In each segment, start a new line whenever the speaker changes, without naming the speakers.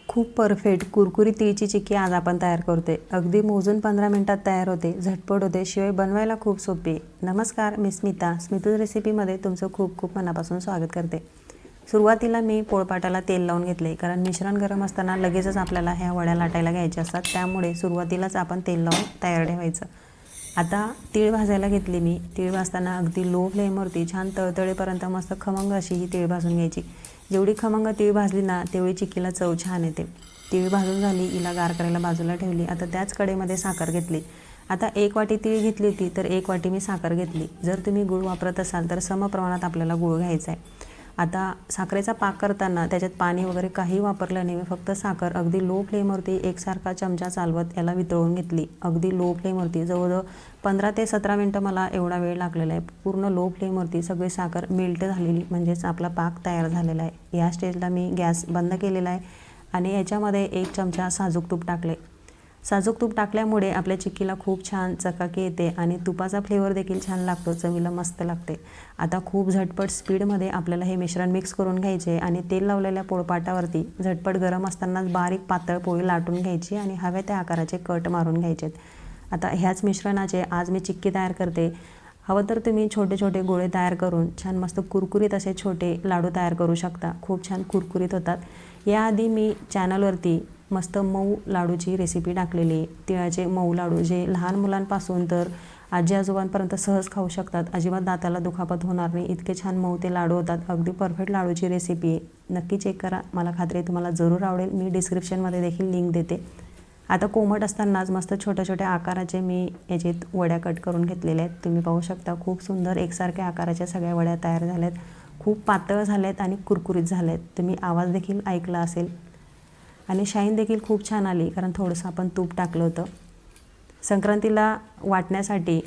खूप परफेक्ट कुरकुरी तिळची चिक्की आज आपण तयार करतोय। अगदी मोजून 15 मिनिटात तयार होते, झटपट होते, शिवाय बनवायला खूप सोपी। नमस्कार, मी स्मितूज रेसिपीमध्ये तुमचं खूप खूप मनापासून स्वागत करते। सुरुवातीला मी पोळपाटाला तेल लावून घेतले, कारण मिश्रण गरम असताना लगेचच आपल्याला ह्या वड्या लाटायला घ्यायच्या असतात, त्यामुळे सुरुवातीलाच आपण तेल लावून तयार ठेवायचं। आता तीळ भाजायला घेतली मी। तीळ भाजताना अगदी लो फ्लेमवरती छान तळतळेपर्यंत मस्त खमंग अशी ही तीळ भाजून घ्यायची। जेवढी खमंग तीळ भाजली ना, तेवढी चिक्कीला चव छान येते। तीळ भाजून झाली, हिला गार करायला बाजूला ठेवली। आता त्याच कढईमध्ये साखर घेतली। आता 1 वाटी तीळ घेतली होती, तर 1 वाटी मी साखर घेतली। जर तुम्ही गूळ वापरत असाल तर समप्रमाणात आपल्याला गूळ घ्यायचा आहे। आता साखरेचा पाक करताना त्याच्यात पाणी वगैरे काही वापरलं नाही, मी फक्त साखर अगदी लो फ्लेमवरती एकसारखा चमचा चालवत याला वितळून घेतली। अगदी लो फ्लेमवरती जवळजवळ 15 ते 17 मिनटं मला एवढा वेळ लागलेला आहे। पूर्ण लो फ्लेमवरती सगळी साखर मेल्ट झालेली, म्हणजेच आपला पाक तयार झालेला आहे। या स्टेजला मी गॅस बंद केलेला आहे आणि याच्यामध्ये 1 चमचा साजूक तूप टाकले। साजूक तूप टाकल्यामुळे आपल्या चिक्कीला खूप छान चकाकी येते आणि तुपाचा फ्लेवर देखील छान लागतो, चवीला मस्त लागते। आता खूप झटपट स्पीडमध्ये आपल्याला हे मिश्रण मिक्स करून घ्यायचे आणि तेल लावलेल्या पोळपाटावरती झटपट गरम असतानाच बारीक पातळ पोळी लाटून घ्यायची आणि हव्या त्या आकाराचे कट मारून घ्यायचे। आता ह्याच मिश्रणाचे आज मी चिक्की तयार करते। हवं तर तुम्ही छोटे छोटे गोळे तयार करून छान मस्त कुरकुरीत असे छोटे लाडू तयार करू शकता, खूप छान कुरकुरीत होतात। याआधी मी चॅनलवरती मस्त मऊ लाडूची रेसिपी टाकलेली आहे। तिळाचे मऊ लाडू जे लहान मुलांपासून तर आजी आजोबांपर्यंत सहज खाऊ शकतात, अजिबात दाताला दुखापत होणार नाही, इतके छान मऊ ते लाडू होतात। अगदी परफेक्ट लाडूची रेसिपी आहे, नक्की चेक करा, मला खात्री आहे तुम्हाला जरूर आवडेल। मी डिस्क्रिप्शनमध्ये देखील लिंक देते। आता कोमट असतानाच मस्त छोट्या छोट्या आकाराचे मी याच्यात वड्या कट करून घेतलेल्या आहेत। तुम्ही पाहू शकता खूप सुंदर एकसारख्या आकाराच्या सगळ्या वड्या तयार झाल्यात, खूप पातळ झाल्यात आणि कुरकुरीत झाल्यात। तुम्ही आवाज देखील ऐकला असेल आणि शाईन देखील खूप छान आली, कारण थोडंसं आपण तूप टाकलं होतं। संक्रांतीला वाटण्यासाठी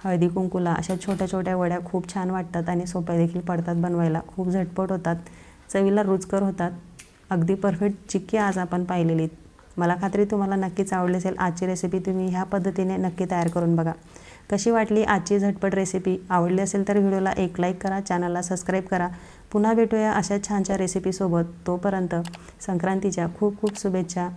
हळदी कुंकूला अशा छोट्या छोट्या वड्या खूप छान वाटतात आणि सोप्या देखील पडतात बनवायला, खूप झटपट होतात, चवीला रुचकर होतात। अगदी परफेक्ट चिक्की आज आपण पाहिलेली। मला खात्री तुम्हाला नक्कीच आवडली असेल। आजची रेसिपी तुम्ही ह्या पद्धतीने नक्की तयार करून बघा। कशी वाटली आजची झटपट रेसिपी? आवडली असेल तर व्हिडिओला एक लाईक करा, चॅनलला सबस्क्राईब करा। पुन्हा भेटूया अशा छानशा रेसिपीसोबत। तोपर्यंत संक्रांतीच्या खूप खूप शुभेच्छा।